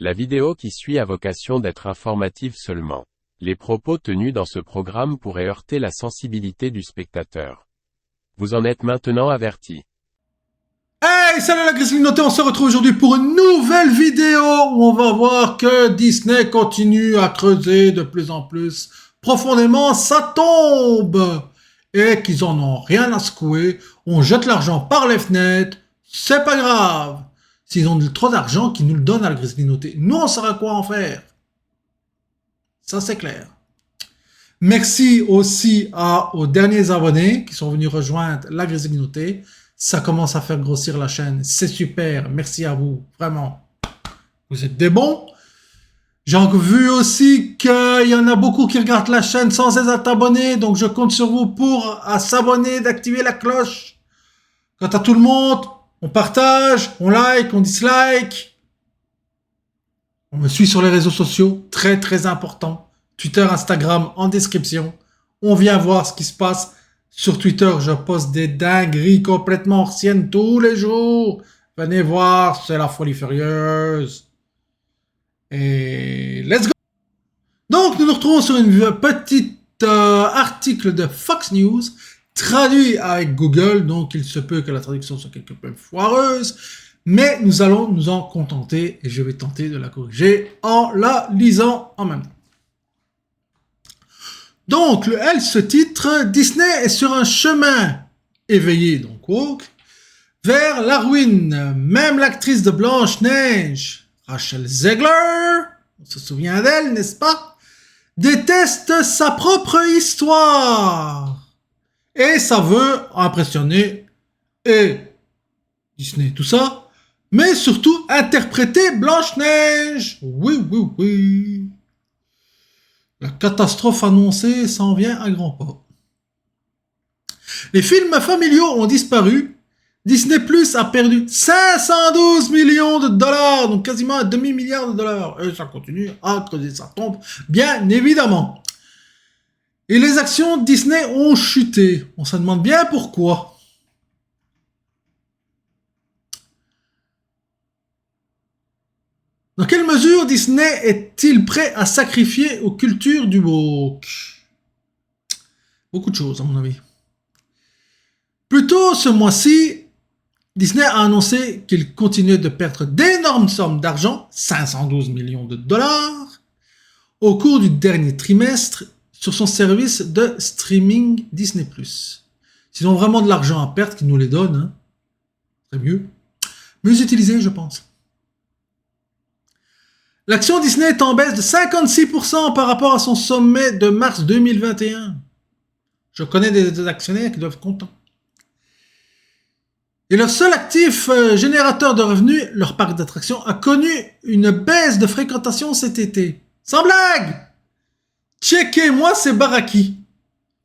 La vidéo qui suit a vocation d'être informative seulement. Les propos tenus dans ce programme pourraient heurter la sensibilité du spectateur. Vous en êtes maintenant averti. Hey, salut la Grizzly, on se retrouve aujourd'hui pour une nouvelle vidéo où on va voir que Disney continue à creuser de plus en plus profondément sa tombe et qu'ils en ont rien à secouer. On jette l'argent par les fenêtres, c'est pas grave. S'ils ont trop d'argent, qu'ils nous le donnent à la Grizzly Noté. Nous, on saura quoi en faire. Ça, c'est clair. Merci aussi aux derniers abonnés qui sont venus rejoindre la Grizzly Noté. Ça commence à faire grossir la chaîne. C'est super. Merci à vous. Vraiment. Vous êtes des bons. J'ai vu aussi qu'il y en a beaucoup qui regardent la chaîne sans être abonnés. Donc, je compte sur vous pour s'abonner, d'activer la cloche. Quant à tout le monde, on partage, on like, on dislike. On me suit sur les réseaux sociaux. Très, très important. Twitter, Instagram en description. On vient voir ce qui se passe. Sur Twitter, je poste des dingueries complètement anciennes tous les jours. Venez voir, c'est la folie furieuse. Et let's go! Donc, nous nous retrouvons sur une petite article de Fox News, traduit avec Google, donc il se peut que la traduction soit quelque peu foireuse, mais nous allons nous en contenter et je vais tenter de la corriger en la lisant en même temps. Donc, elle se titre « Disney est sur un chemin éveillé, donc woke, vers la ruine. Même l'actrice de Blanche-Neige, Rachel Zegler, on se souvient d'elle, n'est-ce pas, déteste sa propre histoire. Et ça veut impressionner et Disney, tout ça, mais surtout interpréter Blanche-Neige. Oui, oui, oui. La catastrophe annoncée s'en vient à grands pas. Les films familiaux ont disparu. Disney Plus a perdu 512 millions de dollars, donc quasiment un demi-milliard de dollars. Et ça continue à creuser sa tombe, bien évidemment. Et les actions Disney ont chuté. On se demande bien pourquoi. Dans quelle mesure Disney est-il prêt à sacrifier aux cultures du woke? Beaucoup de choses, à mon avis. Plus tôt ce mois-ci, Disney a annoncé qu'il continuait de perdre d'énormes sommes d'argent, 512 millions de dollars, au cours du dernier trimestre sur son service de streaming Disney+. S'ils ont vraiment de l'argent à perdre, qu'ils nous les donnent, hein. C'est mieux. Mieux utilisé, je pense. L'action Disney est en baisse de 56% par rapport à son sommet de mars 2021. Je connais des actionnaires qui doivent être contents. Et leur seul actif générateur de revenus, leur parc d'attractions, a connu une baisse de fréquentation cet été. Sans blague! Checkez-moi ces baraki.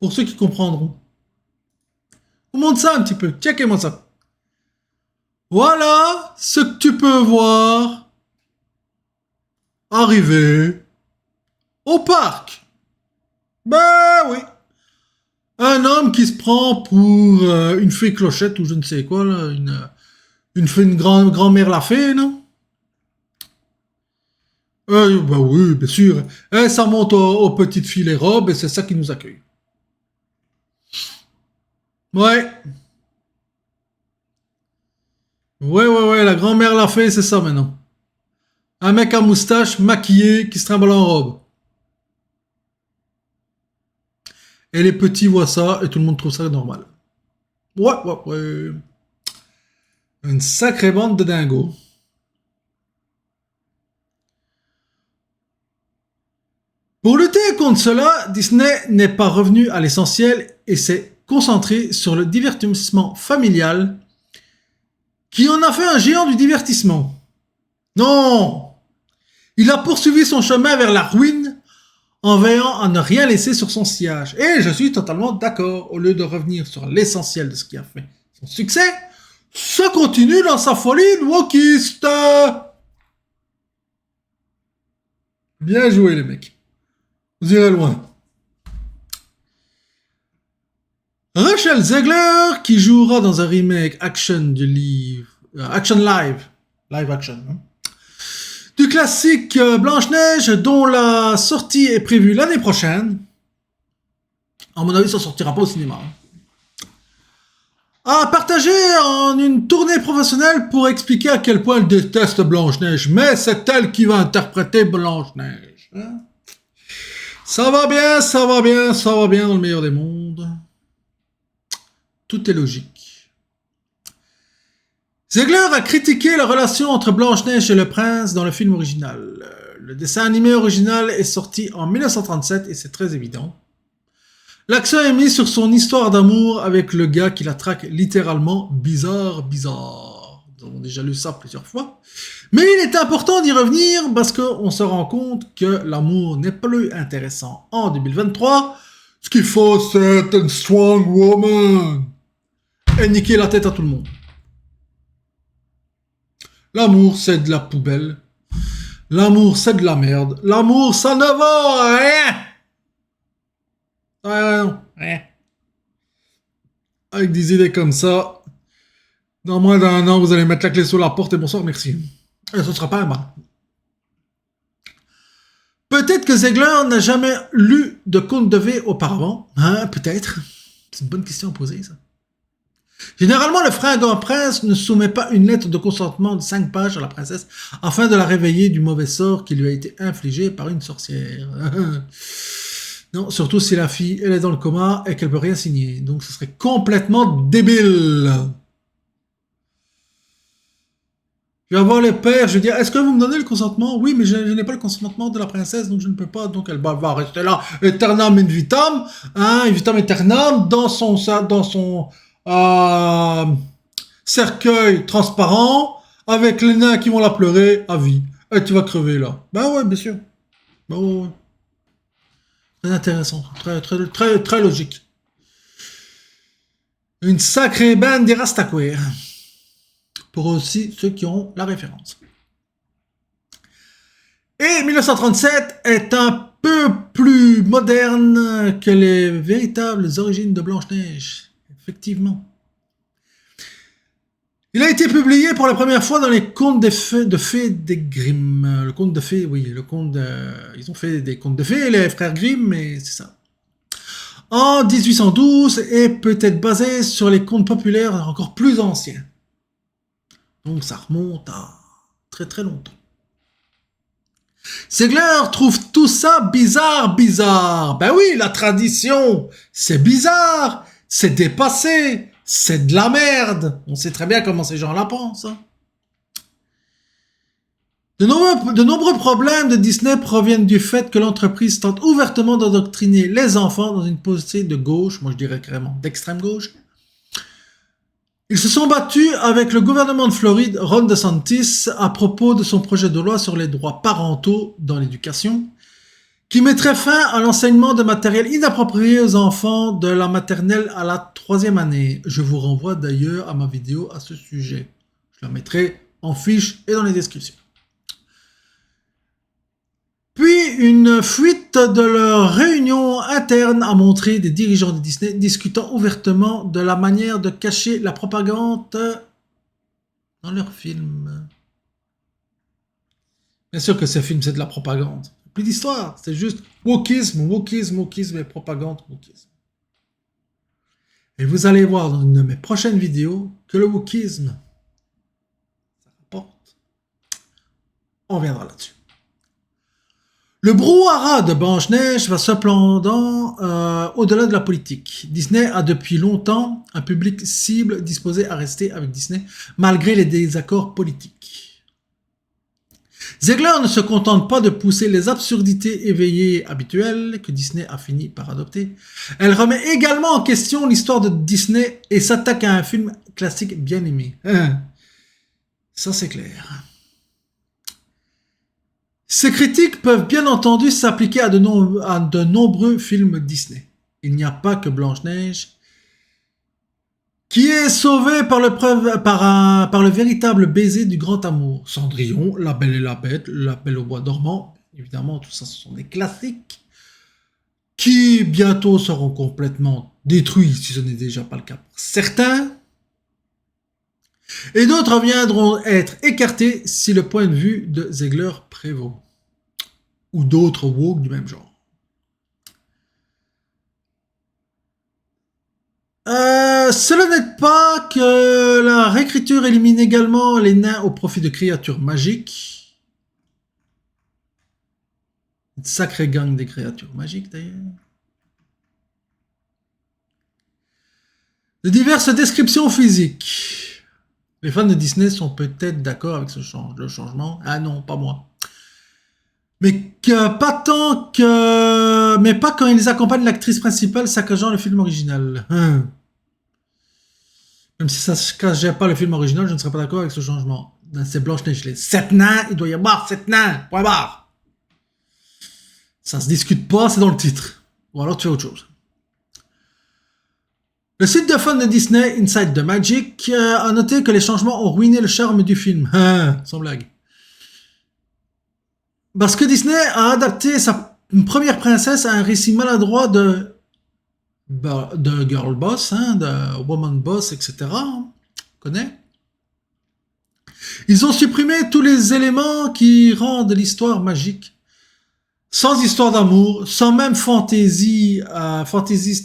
Pour ceux qui comprendront. Je vous montre ça un petit peu. Checkez-moi ça. Voilà ce que tu peux voir arriver au parc. Ben oui. Un homme qui se prend pour une fée clochette ou je ne sais quoi, là, une grand-mère la fée, non? Ben oui, bien sûr. Et ça monte aux petites filles les robes et c'est ça qui nous accueille. Ouais. Ouais, la grand-mère la fée, c'est ça maintenant. Un mec à moustache, maquillé, qui se trimballe en robe. Et les petits voient ça, et tout le monde trouve ça normal. Ouais. Une sacrée bande de dingos. Pour lutter contre cela, Disney n'est pas revenu à l'essentiel et s'est concentré sur le divertissement familial, qui en a fait un géant du divertissement. Non! Il a poursuivi son chemin vers la ruine en veillant à ne rien laisser sur son sillage. Et je suis totalement d'accord. Au lieu de revenir sur l'essentiel de ce qui a fait son succès, ça continue dans sa folie de wokiste. Bien joué les mecs. Vous irez loin. Rachel Zegler, qui jouera dans un remake action du livre... Action live. Live action. Hein, Du classique Blanche-Neige, dont la sortie est prévue l'année prochaine. À mon avis, ça sortira pas au cinéma. A partagé en une tournée professionnelle pour expliquer à quel point elle déteste Blanche-Neige. Mais c'est elle qui va interpréter Blanche-Neige. Hein? Ça va bien, ça va bien, ça va bien dans le meilleur des mondes. Tout est logique. Ziegler a critiqué la relation entre Blanche-Neige et le prince dans le film original. Le dessin animé original est sorti en 1937 et c'est très évident. L'accent est mis sur son histoire d'amour avec le gars qui la traque littéralement bizarre. Nous avons déjà lu ça plusieurs fois. Mais il est important d'y revenir parce qu'on se rend compte que l'amour n'est plus intéressant en 2023. Ce qu'il faut, c'est une strong woman. Et niquer la tête à tout le monde. L'amour, c'est de la poubelle. L'amour, c'est de la merde. L'amour, ça ne vaut rien. Rien. Avec des idées comme ça, dans moins d'un an, vous allez mettre la clé sur la porte et bonsoir, merci. Et ce sera pas un mal. Peut-être que Ziegler n'a jamais lu de conte de fées auparavant. Hein, peut-être. C'est une bonne question à poser, ça. Généralement, le fringant prince ne soumet pas une lettre de consentement de 5 pages à la princesse afin de la réveiller du mauvais sort qui lui a été infligé par une sorcière. Non, surtout si la fille, elle est dans le coma et qu'elle peut rien signer. Donc, ce serait complètement débile. Je vais voir les pères, je vais dire, est-ce que vous me donnez le consentement? Oui, mais je n'ai pas le consentement de la princesse, donc je ne peux pas. Donc, elle va rester là, aeternam in vitam, hein, in vitam aeternam, dans son cercueil transparent, avec les nains qui vont la pleurer à vie. Et tu vas crever là. Ben ouais, bien sûr. Ben ouais. Très intéressant, très logique. Une sacrée bande des Rastaquaires. Pour aussi ceux qui ont la référence. Et 1937 est un peu plus moderne que les véritables origines de Blanche-Neige. Effectivement. Il a été publié pour la première fois dans les contes de fées des Grimm. Le conte de fées, oui, ils ont fait des contes de fées, les frères Grimm, mais c'est ça. En 1812 et peut-être basé sur les contes populaires encore plus anciens. Donc ça remonte à très très longtemps. Ziegler trouve tout ça bizarre. Ben oui, la tradition, c'est bizarre, c'est dépassé, c'est de la merde. On sait très bien comment ces gens la pensent. Hein. De nombreux problèmes de Disney proviennent du fait que l'entreprise tente ouvertement d'endoctriner les enfants dans une pensée de gauche, moi je dirais carrément d'extrême gauche. Ils se sont battus avec le gouvernement de Floride, Ron DeSantis, à propos de son projet de loi sur les droits parentaux dans l'éducation, qui mettrait fin à l'enseignement de matériel inapproprié aux enfants de la maternelle à la 3e année. Je vous renvoie d'ailleurs à ma vidéo à ce sujet. Je la mettrai en fiche et dans les descriptions. Puis, une fuite de leur réunion interne a montré des dirigeants de Disney discutant ouvertement de la manière de cacher la propagande dans leurs films. Bien sûr que ces films, c'est de la propagande. Plus d'histoire, c'est juste wokisme et propagande, wokisme. Et vous allez voir dans une de mes prochaines vidéos que le wokisme, ça rapporte. On reviendra là-dessus. Le brouhaha de Blanche-Neige va cependant au-delà de la politique. Disney a depuis longtemps un public cible disposé à rester avec Disney malgré les désaccords politiques. Ziegler ne se contente pas de pousser les absurdités éveillées habituelles que Disney a fini par adopter. Elle remet également en question l'histoire de Disney et s'attaque à un film classique bien aimé. Ça c'est clair. Ces critiques peuvent bien entendu s'appliquer à de nombreux films Disney. Il n'y a pas que Blanche-Neige qui est sauvée par le véritable baiser du grand amour. Cendrillon, La Belle et la Bête, La Belle au bois dormant, évidemment tout ça ce sont des classiques qui bientôt seront complètement détruits si ce n'est déjà pas le cas pour certains. Et d'autres viendront être écartés si le point de vue de Ziegler prévaut. Ou d'autres woke du même genre. Cela n'aide pas que la réécriture élimine également les nains au profit de créatures magiques. Une sacrée gang des créatures magiques d'ailleurs. De diverses descriptions physiques. Les fans de Disney sont peut-être d'accord avec le changement. Ah non, pas moi. Mais pas quand ils accompagnent l'actrice principale saccageant le film original. Même si ça ne cachait pas le film original, je ne serais pas d'accord avec ce changement. C'est Blanche-Neige. Les 7 nains, il doit y avoir 7 nains. Point barre. Ça se discute pas, c'est dans le titre. Ou alors tu fais autre chose. Le site de fans de Disney, Inside the Magic, a noté que les changements ont ruiné le charme du film. Sans blague. Parce que Disney a adapté sa première princesse à un récit maladroit de girl boss, de woman boss, etc. On connaît. Ils ont supprimé tous les éléments qui rendent l'histoire magique. Sans histoire d'amour, sans même fantaisiste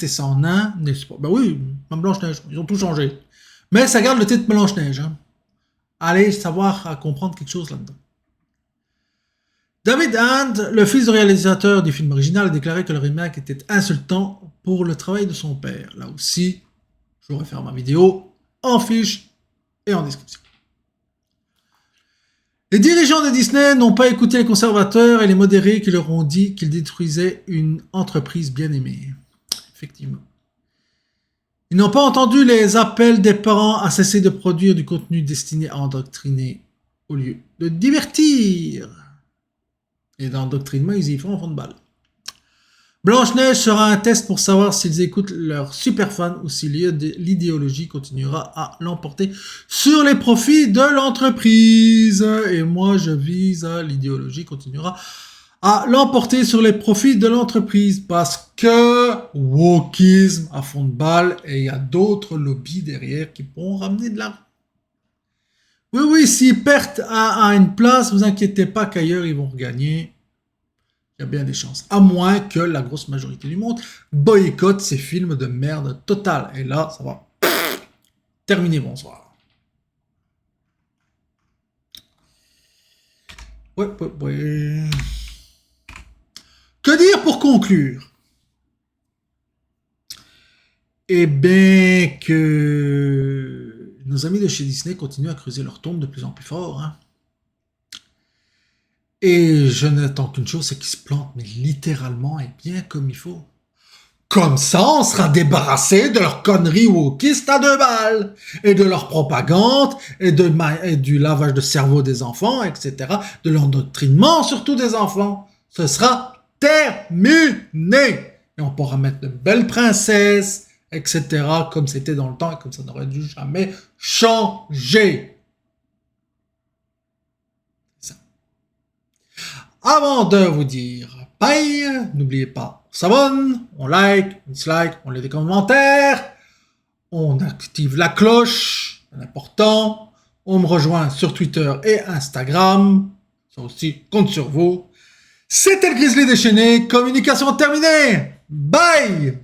et sans nain, n'est-ce pas? Ben oui, même Blanche-Neige, ils ont tout changé. Mais ça garde le titre Blanche-Neige. Allez savoir à comprendre quelque chose là-dedans. David Hand, le fils du réalisateur du film original, a déclaré que le remake était insultant pour le travail de son père. Là aussi, je vous réfère ma vidéo en fiche et en description. Les dirigeants de Disney n'ont pas écouté les conservateurs et les modérés qui leur ont dit qu'ils détruisaient une entreprise bien aimée. Effectivement. Ils n'ont pas entendu les appels des parents à cesser de produire du contenu destiné à endoctriner au lieu de divertir. Et dans l'endoctrinement, ils y font en fond de balle. Blanche-Neige sera un test pour savoir s'ils écoutent leurs super fans ou si l'idéologie continuera à l'emporter sur les profits de l'entreprise. Et moi, je vise à l'idéologie continuera à l'emporter sur les profits de l'entreprise parce que wokisme à fond de balle et il y a d'autres lobbies derrière qui pourront ramener de l'argent. Oui, s'ils perdent à une place, vous inquiétez pas qu'ailleurs ils vont regagner. Il y a bien des chances. À moins que la grosse majorité du monde boycotte ces films de merde totale. Et là, ça va terminer, bonsoir. Ouais. Que dire pour conclure? Eh bien que nos amis de chez Disney continuent à creuser leur tombe de plus en plus fort. Et je n'attends qu'une chose, c'est qu'ils se plantent, mais littéralement et bien comme il faut. Comme ça, on sera débarrassé de leurs conneries wokistes à 2 balles, et de leur propagande, et du lavage de cerveau des enfants, etc., de l'endoctrinement surtout des enfants. Ce sera terminé. Et on pourra mettre de belles princesses, etc., comme c'était dans le temps, et comme ça n'aurait dû jamais changer. Avant de vous dire bye, n'oubliez pas, on s'abonne, on like, on dislike, on laisse des commentaires, on active la cloche, c'est important, on me rejoint sur Twitter et Instagram, ça aussi compte sur vous. C'était le Grizzly déchaîné, communication terminée, bye!